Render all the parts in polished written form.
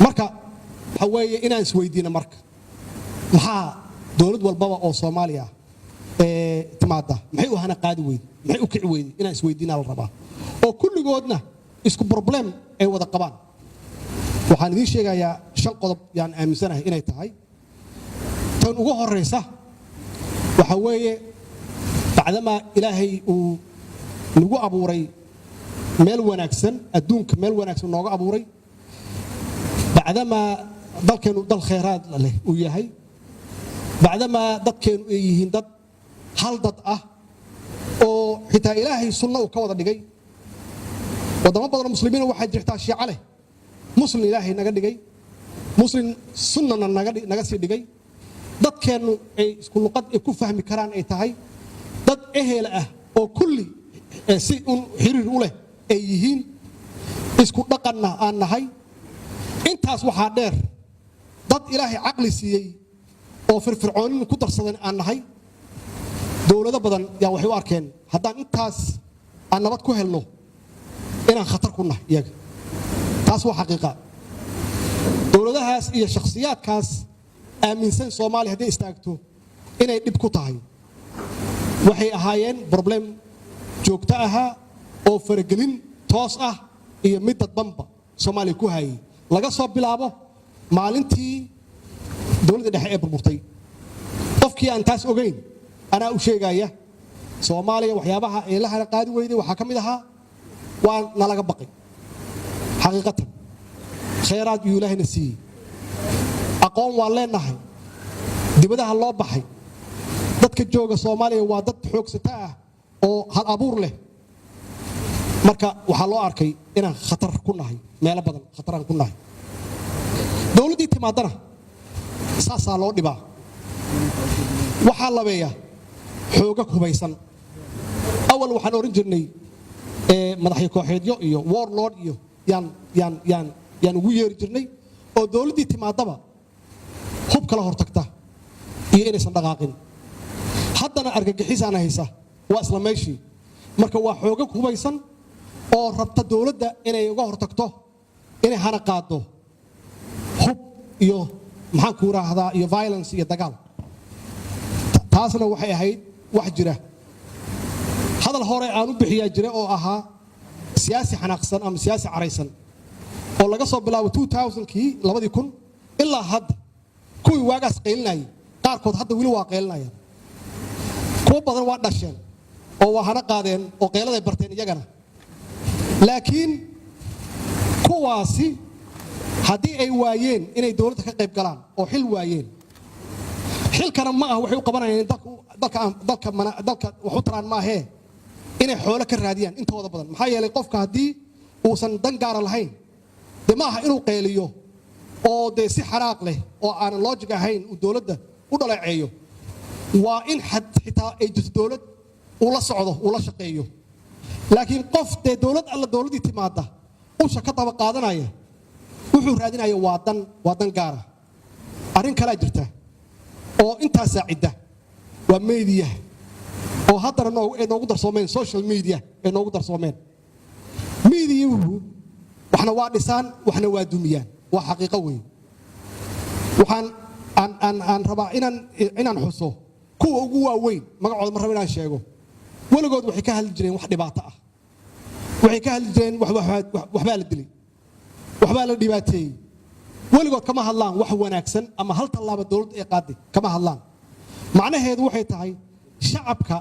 marka waxa weeye inaan isweydiino marka maxaa dawlad walbaba oo Soomaaliya timaada maxay u hana qaadi weyd maxay u kici weyd inaan isweydiinaa la rabaa oo kulligoodna isku problem ay wada qabaan waxaan idin sheegayaa 5 qodob yaan aaminsanahay inay tahay tan ugu horeysa waxa weeye bacdama ilaahay uu nagu abuuray meel wanaagsan adduunka meel wanaagsan nooga abuuray bacdama dalkeenu dal khayraad leh uu yahay bacdama dadkeenu ay yihiin dad hal dad ah oo xitaa ilaahay sunna uu ka wada dhigay wadamo badan muslimiin waxa jirta shiica leh muslim ilaahay naga dhigay muslim sunnana naga sii dhigay dadkeenu ay isku luqad ay ku fahmi karaan ay tahay dad ehel ah oo kulli si un xiriir u leh ay yihiin isku dhaqanna aan nahay intaas waxa dheer dad ilaahay aqli siiyay oo firfircoonin ku darsadan aan nahay dawlado badan yaa waxay u arkeen haddaan intaas aan nabad ku helno inaan khatar ku nahay iyaga taas waa xaqiiqa dawladahaas iyo shakhsiyaadkaas aaminsan Soomaaliya haddii istaagto inay dib ku tahay waxay ahaayeen problem joogto ah oo faragelin toos ah iyo mid dadbanba Soomaaliya ku hayay laga soo bilaabo maalintii dawladda dhexe ee burburtay qofkii aan taas ogeyn anaa u sheegaya Soomaaliya waxyaabaha ay la qaadi weyday waxa kamid ahaa waa nalaga baqay xaqiiqatan khayraad uu Ilaahayna siiyay aqoon waa leenahay dibadaha loo baxay dadka jooga Soomaaliya waa dad xoogsata ah oo hal abuur leh marka waxa loo arkay inaan khatar ku nahay meel badan khataraan ku nahay dawladii timaadana saasa loo dhibaa waxa labeeya xooga kubaysan awal waxaan oran jirnay madaxii kooxeedyo iyo warlord iyo yaan ugu yeeri jirnay oo dawladii timaadaba hub kala hortagta iyo inaysan dhaqaaqin haddana argagixis aan haysa waa isla meeshii marka waa xooga kubaysan oo rabta dawladda inay uga hortagto inay hana qaado hub iyo maxaan ku raahdaa iyo violence iyo dagaal taasna waxay ahayd wax jira hadal hore aan u bixiyaa jira oo ahaa siyaasi xanaaqsan ama siyaasi caraysan oo laga soo bilaabo 2000kii 2000 ilaa hadda kuwii waagaas qeylinayay qaarkood hadda wili waa qeylinayaan kuwa badan waa dhasheen oo waa hana qaadeen oo qeyladay barteen iyagana laakiin kuwaasi haddii ay waayeen inay dawladda ka qayb galaan oo xil waayeen xilkana ma ah waxay u qabanayaan dalka wax u taraan ma ahee inay xoolo ka raadiyaan intooda badan maxaa yeelay qofka haddii uusan dan gaara lahayn de ma aha inuu qeyliyo oo de si xaraaq leh oo aan logic ahayn uu dawladda u dhaleeceeyo waa in xitaa ay jirto dawlad uu la socdo uu la shaqeeyo laakiin qof de dawlad alla dawladii timaada usha ka daba qaadanaya wuxuu raadinaya waa dan gaara arrin kala jirta oo inta saacida waa media oo haddana noogu darsoomeen social media ee noogu darsoomeen media-hu waxna waa dhisaan waxna waa dumiyaan waa xaqiiqo weyn waxaan aan rabaa inaan xuso kuwa ugu waaweyn magacooda ma rabo inaan sheego weligood waxay ka hadli jireen wax dhibaato ah waxay ka hadli jireen waxbaa la dilay waxbaa la dhibaateeyey weligood kama hadlaan wax wanaagsan ama hal tallaabo dawladda ay qaaday kama hadlaan macnaheedu waxay tahay shacabka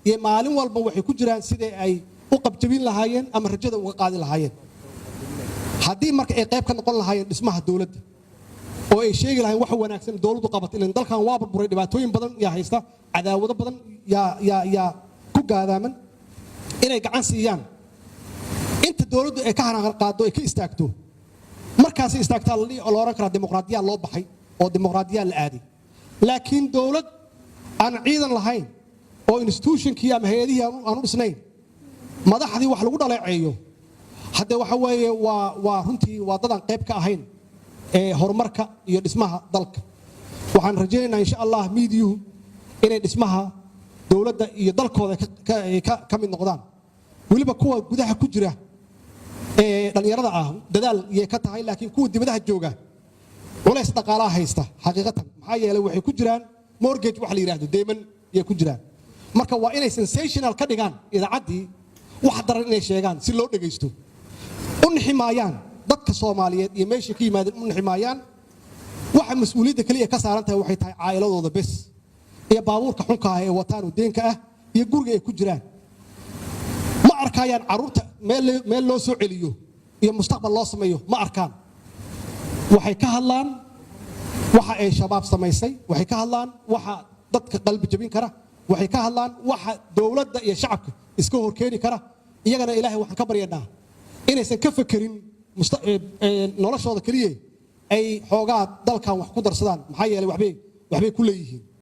iyo maalin walba waxay ku jiraan sidii ay u qabjabin lahaayeen ama rajada uga qaadi lahaayeen haddii marka ay qayb ka noqon lahaayeen dhismaha dawladda oo ay sheegi lahaayeen wax wanaagsan dawladdu qabatay in dalkan waa burburay dhibaatooyin badan yaa haysta cadaawado badan yaa ku gaadaaman inay gacan siiyaan inta dawladdu ay ka hanan qaado ay ka istaagto markaas istaagtaa la oran karaa dimuqraadiyaad loo baxay oo dimuqraadiyaad la aaday laakiin dawlad aan ciidan lahayn oo institutionkii ama hay'adihii aan u dhisnayn madaxdii wax lagu dhaleeceeyo hadda waxa weeye waa runtii waa dadaan qayb ka ahayn ee horumarka iyo dhismaha dalka waxaan rajaynaynaa insha Allah miidiyuhu inay dhismaha dawladda iyo dalkooda ka mid noqdaan waliba kuwa gudaha ku jira dhalinyarada ah dadaal iyo ka tahay laakiin kuwa dibadaha jooga culays dhaqaalaha haysta xaqiiqatan maxaa yeelay waxay ku jiraan mortgage wax la yiraahdo deeman iyo ku jiraan marka waa inay sensational ka dhigaan idaacaddii wax daran inay sheegaan si loo dhageysto u niximaayaan dadka Soomaaliyeed iyo meesha ka yimaadeen u niximaayaan waxa mas'uuliyadda kaliya ka saaran tahay waxay tahay caa'iladooda bes iyo baabuurka xunka ah ee wataan oo deenka ah iyo guriga ay ku jiraan ma arkayaan caruurta meel loo soo celiyo iyo mustaqbal loo sameeyo ma arkaan waxay ka hadlaan waxa ay shabaab samaysay waxay ka hadlaan waxa dadka qalbi jabin kara waxay ka hadlaan waxa dawladda iyo shacabka iska horkeeni kara iyagana ilaahay waxaan ka baryaynaa inaysan ka fakerin noloshooda kaliya ay xoogaa dalkan wax ku darsadaan maxaa yeelay waxbay ku leeyihiin